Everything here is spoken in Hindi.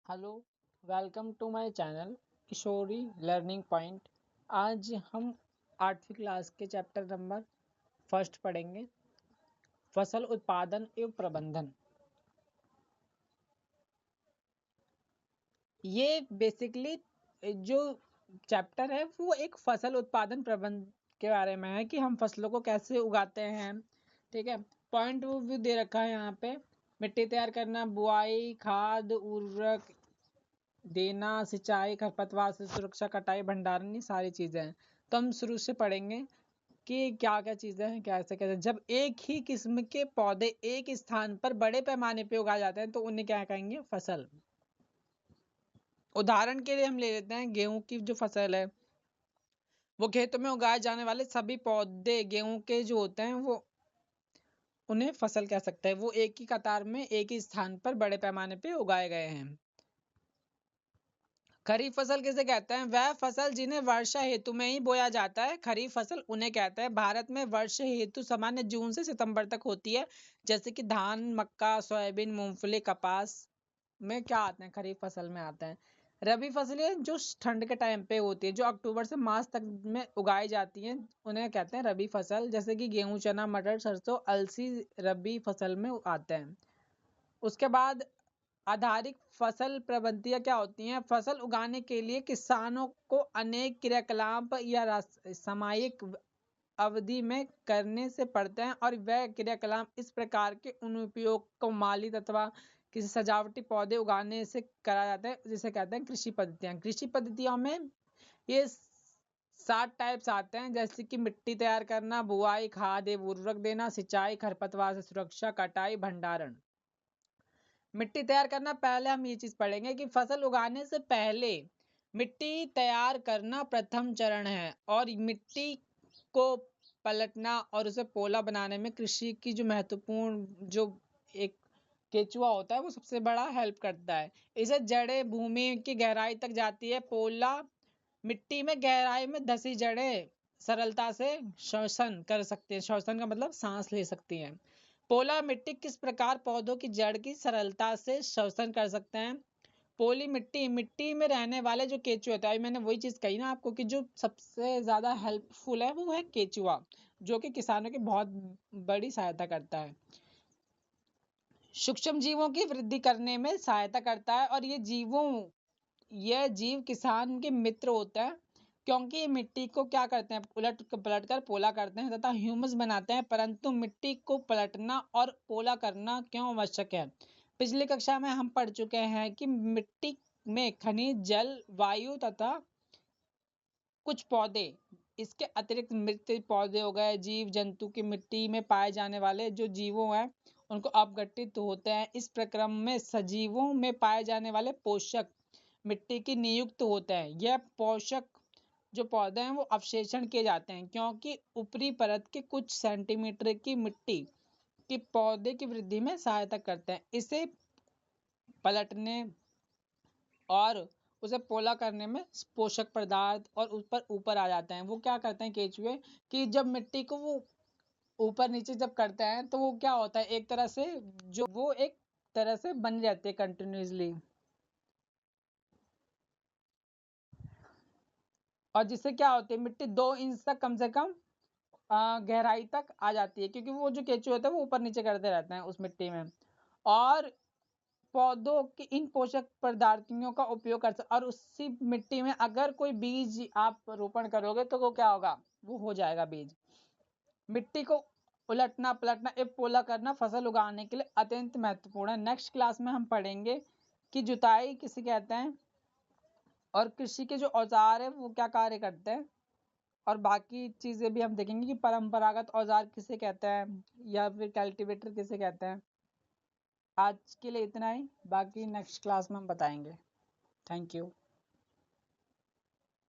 Hello, welcome to my channel Kishori learning point. आज हम 8वीं क्लास के चैप्टर नंबर फर्स्ट पढ़ेंगे, फसल उत्पादन एवं प्रबंधन। ये बेसिकली जो चैप्टर है वो एक फसल उत्पादन प्रबंध के बारे में है कि हम फसलों को कैसे उगाते हैं। ठीक है, पॉइंट व्यू दे रखा है यहाँ पे। मिट्टी तैयार करना, बुआई, खाद, उर्वरक देना, सिंचाई, खरपतवार से सुरक्षा, कटाई, भंडारण, ये सारी चीजें हैं। तो हम शुरू से पढ़ेंगे कि क्या क्या चीजें हैं, कैसे कैसे। जब एक ही किस्म के पौधे एक स्थान पर बड़े पैमाने पे उगाए जाते हैं तो उन्हें क्या कहेंगे? फसल। उदाहरण के लिए हम ले लेते हैं गेहूं की जो फसल है, वो खेतों में उगाए जाने वाले सभी पौधे गेहूं के जो होते हैं वो उन्हें फसल कह सकते हैं। वो एक ही कतार में एक ही स्थान पर बड़े पैमाने पे उगाए गए हैं। खरीफ फसल किसे कहते हैं? वह फसल जिन्हें वर्षा हेतु में ही बोया जाता है, खरीफ फसल उन्हें कहते हैं। भारत में वर्षा हेतु सामान्य जून से सितंबर तक होती है। जैसे कि धान, मक्का, सोयाबीन, मूंगफली, कपास में क्या आते हैं? खरीफ फसल में आते हैं। रबी फसलें जो ठंड के टाइम पे होती है, जो अक्टूबर से मार्च तक में उगाई जाती हैं, उन्हें कहते हैं रबी फसल। जैसे कि गेहूं, चना, मटर, सरसों, अलसी रबी फसल में आते हैं। उसके बाद आधारिक फसल प्रबंधियां क्या होती हैं? फसल उगाने के लिए किसानों को अनेक क्रियाकलाप या सामयिक अवधि में करने से पड़ते हैं, और वह क्रियाकलाप इस प्रकार के उन उपयोग को माली अथवा किसी सजावटी पौधे उगाने से करा जाता है, जिसे कहते हैं कृषि पद्धतियां। कृषि पद्धतियों में ये 7 टाइप्स आते हैं, जैसे कि मिट्टी तैयार करना, बुआई, खाद एवं उर्वरक देना, सिंचाई, खरपतवार से सुरक्षा, कटाई, भंडारण। मिट्टी तैयार करना, पहले हम ये चीज पढ़ेंगे कि फसल उगाने से पहले मिट्टी तैयार करना प्रथम चरण है, और मिट्टी को पलटना और उसे पोला बनाने में कृषि की जो महत्वपूर्ण जो एक केचुआ होता है वो सबसे बड़ा हेल्प करता है। इसे जड़ें भूमि की गहराई तक जाती है। पोला मिट्टी में गहराई में धसी जड़ें सरलता से श्वसन कर सकते हैं। श्वसन का मतलब सांस ले सकती हैं। पोला मिट्टी किस प्रकार पौधों की जड़ की सरलता से श्वसन कर सकते हैं? पोली मिट्टी, मिट्टी में रहने वाले जो केचुए होता है, मैंने वही चीज कही ना आपको कि जो सबसे ज्यादा हेल्पफुल है वो है केचुआ, जो कि किसानों की बहुत बड़ी सहायता करता है। सूक्ष्म जीवों की वृद्धि करने में सहायता करता है, और यह जीव किसान के मित्र होता है, क्योंकि ये मिट्टी को क्या करते हैं? उलट पलट कर पोला करते हैं तथा ह्यूमस बनाते हैं। परंतु मिट्टी को पलटना और पोला करना क्यों आवश्यक है? पिछली कक्षा में हम पढ़ चुके हैं कि मिट्टी में खनिज, जल, वायु तथा कुछ पौधे, इसके अतिरिक्त मृत पौधे हो गए, जीव जंतु की मिट्टी में पाए जाने वाले जो जीवों हैं उनको अपघटित होते हैं। इस प्रक्रम में सजीवों में पाए जाने वाले पोषक मिट्टी की नियुक्त होते हैं। यह पोषक जो पौधे हैं वो अवशेषण किए जाते हैं, क्योंकि ऊपरी परत के कुछ सेंटीमीटर की मिट्टी की पौधे की वृद्धि में सहायता करते हैं। इसे पलटने और उसे पोला करने में पोषक पदार्थ और ऊपर ऊपर आ जाते हैं। वो क्या करते हैं केचुए कि जब मिट्टी को वो ऊपर नीचे जब करते हैं तो वो क्या होता है, एक तरह से जो वो एक तरह से बन जाती है कंटिन्यूसली, और जिससे क्या होती है मिट्टी 2 इंच तक कम से कम गहराई तक आ जाती है, क्योंकि वो जो केचुए होते हैं वो ऊपर नीचे करते रहते हैं उस मिट्टी में। और पौधों के इन पोषक पदार्थों का उपयोग कर सकते, और उसी मिट्टी में अगर कोई बीज आप रोपण करोगे तो वो क्या होगा? वो हो जाएगा बीज। मिट्टी को उलटना पलटना एक पोला करना फसल उगाने के लिए अत्यंत महत्वपूर्ण है। नेक्स्ट क्लास में हम पढ़ेंगे कि जुताई किसे कहते हैं, और कृषि के जो औजार है वो क्या कार्य करते हैं, और बाकी चीजें भी हम देखेंगे कि परंपरागत औजार किसे कहते हैं या फिर कल्टीवेटर किसे कहते हैं। आज के लिए इतना ही, बाकी नेक्स्ट क्लास में हम बताएंगे। Thank you.